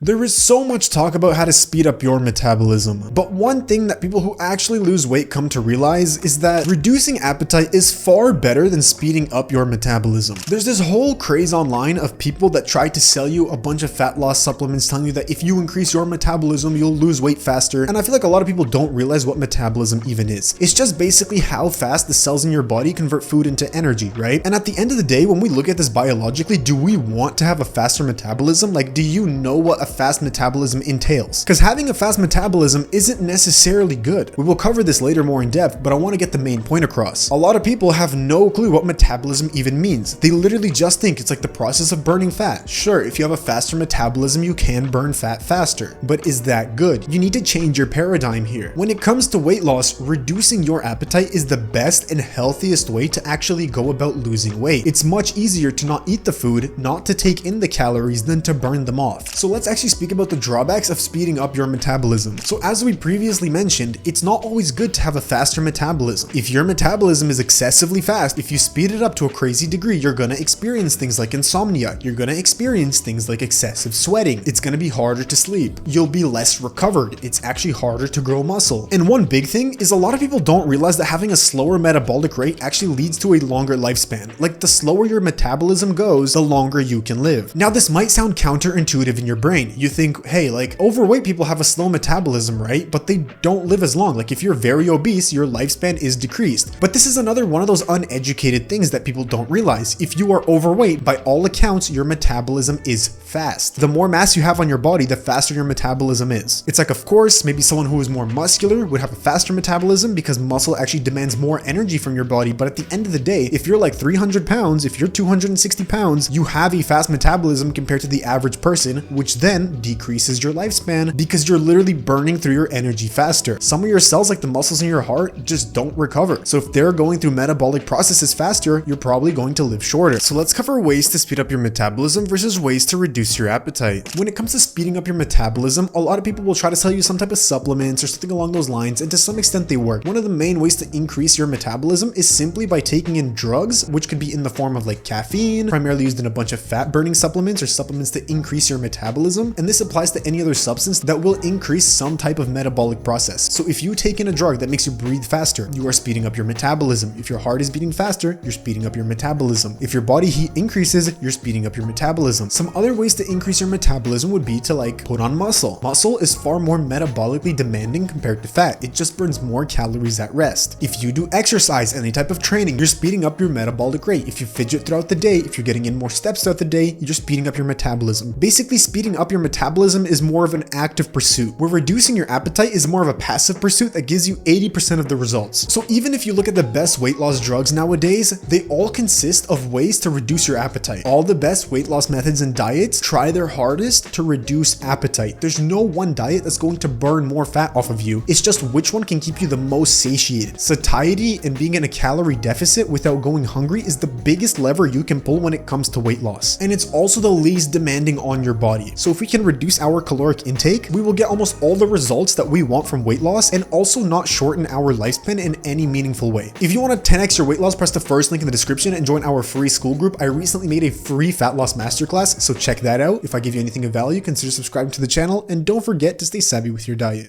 There is so much talk about how to speed up your metabolism, but one thing that people who actually lose weight come to realize is that reducing appetite is far better than speeding up your metabolism. There's this whole craze online of people that try to sell you a bunch of fat loss supplements telling you that if you increase your metabolism, you'll lose weight faster, and I feel like a lot of people don't realize what metabolism even is. It's just basically how fast the cells in your body convert food into energy, right? And at the end of the day, when we look at this biologically, do we want to have a faster metabolism? Like, do you know what a fast metabolism entails? Because having a fast metabolism isn't necessarily good. We will cover this later more in depth, but I want to get the main point across. A lot of people have no clue what metabolism even means. They literally just think it's like the process of burning fat. Sure, if you have a faster metabolism, you can burn fat faster, but is that good? You need to change your paradigm here. When it comes to weight loss, reducing your appetite is the best and healthiest way to actually go about losing weight. It's much easier to not eat the food, not to take in the calories, than to burn them off. So let's actually speak about the drawbacks of speeding up your metabolism. So as we previously mentioned, it's not always good to have a faster metabolism. If your metabolism is excessively fast, if you speed it up to a crazy degree, you're gonna experience things like insomnia. You're gonna experience things like excessive sweating. It's gonna be harder to sleep. You'll be less recovered. It's actually harder to grow muscle. And one big thing is a lot of people don't realize that having a slower metabolic rate actually leads to a longer lifespan. Like, the slower your metabolism goes, the longer you can live. Now, this might sound counterintuitive in your brain. You think, hey, like, overweight people have a slow metabolism, right? But they don't live as long. Like, if you're very obese, your lifespan is decreased. But this is another one of those uneducated things that people don't realize. If you are overweight, by all accounts, your metabolism is fast. The more mass you have on your body, the faster your metabolism is. It's like, of course, maybe someone who is more muscular would have a faster metabolism because muscle actually demands more energy from your body. But at the end of the day, if you're like 300 pounds, if you're 260 pounds, you have a fast metabolism compared to the average person, which then decreases your lifespan because you're literally burning through your energy faster. Some of your cells, like the muscles in your heart, just don't recover. So if they're going through metabolic processes faster, you're probably going to live shorter. So let's cover ways to speed up your metabolism versus ways to reduce your appetite. When it comes to speeding up your metabolism, a lot of people will try to sell you some type of supplements or something along those lines, and to some extent they work. One of the main ways to increase your metabolism is simply by taking in drugs, which could be in the form of like caffeine, primarily used in a bunch of fat burning supplements or supplements to increase your metabolism. And this applies to any other substance that will increase some type of metabolic process. So if you take in a drug that makes you breathe faster, you are speeding up your metabolism. If your heart is beating faster, you're speeding up your metabolism. If your body heat increases, you're speeding up your metabolism. Some other ways to increase your metabolism would be to like put on muscle. Muscle is far more metabolically demanding compared to fat. It just burns more calories at rest. If you do exercise, any type of training, you're speeding up your metabolic rate. If you fidget throughout the day, if you're getting in more steps throughout the day, you're speeding up your metabolism. Basically, speeding up your metabolism is more of an active pursuit, where reducing your appetite is more of a passive pursuit that gives you 80% of the results. So even if you look at the best weight loss drugs nowadays, they all consist of ways to reduce your appetite. All the best weight loss methods and diets try their hardest to reduce appetite. There's no one diet that's going to burn more fat off of you. It's just which one can keep you the most satiated. Satiety and being in a calorie deficit without going hungry is the biggest lever you can pull when it comes to weight loss. And it's also the least demanding on your body. So if we can reduce our caloric intake, we will get almost all the results that we want from weight loss and also not shorten our lifespan in any meaningful way. If you want to 10x your weight loss, press the first link in the description and join our free Skool group. I recently made a free fat loss masterclass, so check that out. If I give you anything of value, consider subscribing to the channel, and don't forget to stay savvy with your diet.